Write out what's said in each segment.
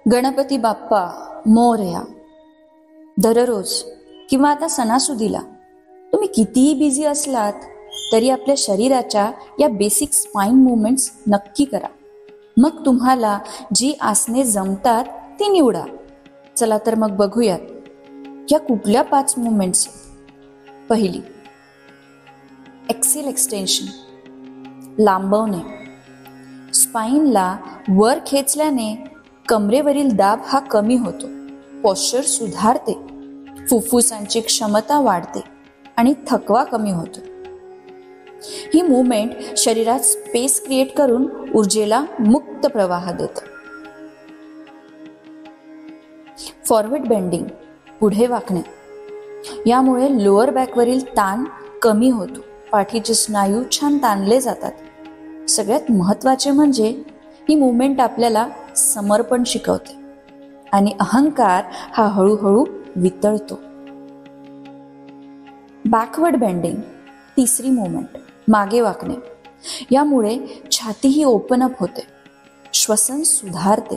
गणपती बाप्पा मोरया. दररोज किंवा आता सणासुदीला तुम्ही कितीही बिझी असलात तरी आपल्या शरीराच्या या बेसिक स्पाइन मुवमेंट्स नक्की करा. मग तुम्हाला जी आसने जमतात ती निवडा. चला तर मग बघूयात या कुठल्या 5 मुवमेंट्स. पहिली, एक्सेल एक्सटेन्शन, लांबवणे. स्पाइनला वर खेचल्याने कमरेवरील दाब हा कमी होतो, पॉश्चर सुधारते, फुफ्फुसांची क्षमता वाढते आणि थकवा कमी होतो. ही मुवमेंट शरीरात स्पेस क्रिएट करून ऊर्जेला मुक्त प्रवाह देते. फॉरवर्ड बेंडिंग, पुढे वाकणे. यामुळे लोअर बॅकवरील ताण कमी होतो, पाठीचे स्नायू छान ताणले जातात. सगळ्यात महत्त्वाचे म्हणजे ही मुवमेंट आपल्याला समर्पण शिकवते आणि अहंकार हा हळूहळू वितळतो. बॅकवर्ड बेंडिंग, तिसरी मुवमेंट, मागे वाकणे. यामुळे छाती ही ओपन अप होते, श्वसन सुधारते,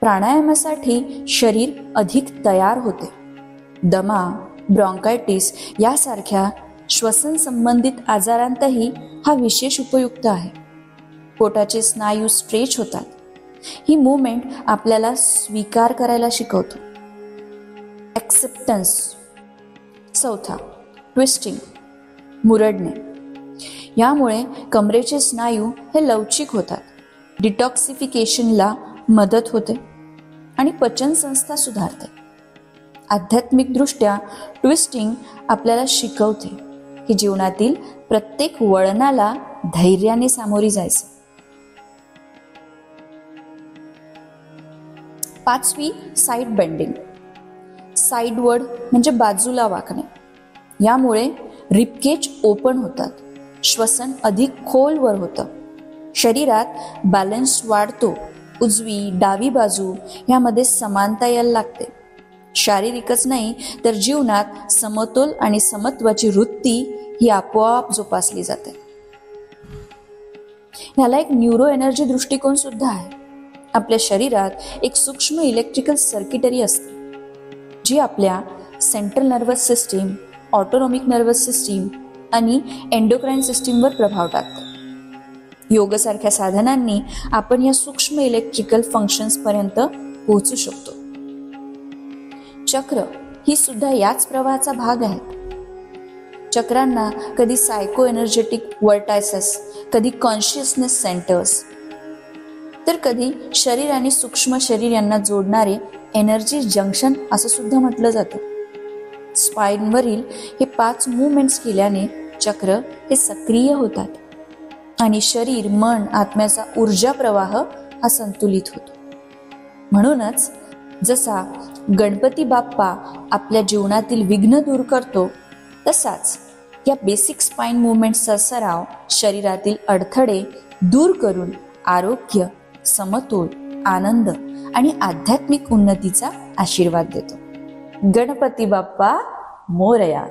प्राणायामासाठी शरीर अधिक तयार होते. दमा, ब्रॉन्कायटिस यासारख्या श्वसन संबंधित आजारांतही हा विशेष उपयुक्त आहे. पोटाचे स्नायू स्ट्रेच होतात. ही मुवमेंट आपल्याला स्वीकार करायला शिकवतो. ॲक्सेप्टन्स. चौथा, ट्विस्टिंग, मुरडणे. यामुळे कमरेचे स्नायू हे लवचिक होतात, डिटॉक्सिफिकेशनला मदत होते आणि पचनसंस्था सुधारते. आध्यात्मिकदृष्ट्या ट्विस्टिंग आपल्याला शिकवते की जीवनातील प्रत्येक वळणाला धैर्याने सामोरी जायचं. पाचवी, साईड बेंडिंग, साईडवर्ड म्हणजे बाजूला वाकणे. यामुळे रिबकेज ओपन होतात, श्वसन अधिक खोलवर होतं, शरीरात बॅलन्स वाढतो, उजवी डावी बाजू यामध्ये समानता यायला लागते. शारीरिकच नाही तर जीवनात समतोल आणि समत्वाची वृत्ती ही आपोआप जोपासली जाते. ह्याला एक न्यूरो एनर्जी दृष्टिकोन सुद्धा आहे. आपल्या शरीरात एक सूक्ष्म इलेक्ट्रिकल सर्किटरी असते जी आपल्या central nervous system, autonomic nervous system आणि एंडोक्राइन सिस्टीमवर प्रभाव टाकते. योगसारख्या साधनांनी आपण या सूक्ष्म इलेक्ट्रिकल फंक्शन्स पर्यंत पोहोचू शकतो. चक्र ही सुद्धा याच प्रवाहाचा भाग आहेत. चक्रांना कधी सायको एनर्जेटिक वर्टायसेस, कधी कॉन्शियसनेस सेंटर्स, तर कधी शरीर आणि सूक्ष्म शरीर यांना जोडणारे एनर्जी जंक्शन असं सुद्धा म्हटलं जातं. स्पाइनवरील हे 5 मुवमेंट्स केल्याने चक्र हे सक्रिय होतात आणि शरीर, मन, आत्म्याचा ऊर्जा प्रवाह हा संतुलित होतो. म्हणूनच जसा गणपती बाप्पा आपल्या जीवनातील विघ्न दूर करतो, तसाच या बेसिक स्पाइन मुवमेंट्सचा सराव शरीरातील अडथळे दूर करून आरोग्य, समतोल, आनंद आणि आध्यात्मिक उन्नतीचा आशीर्वाद देतो. गणपती बाप्पा मोरया.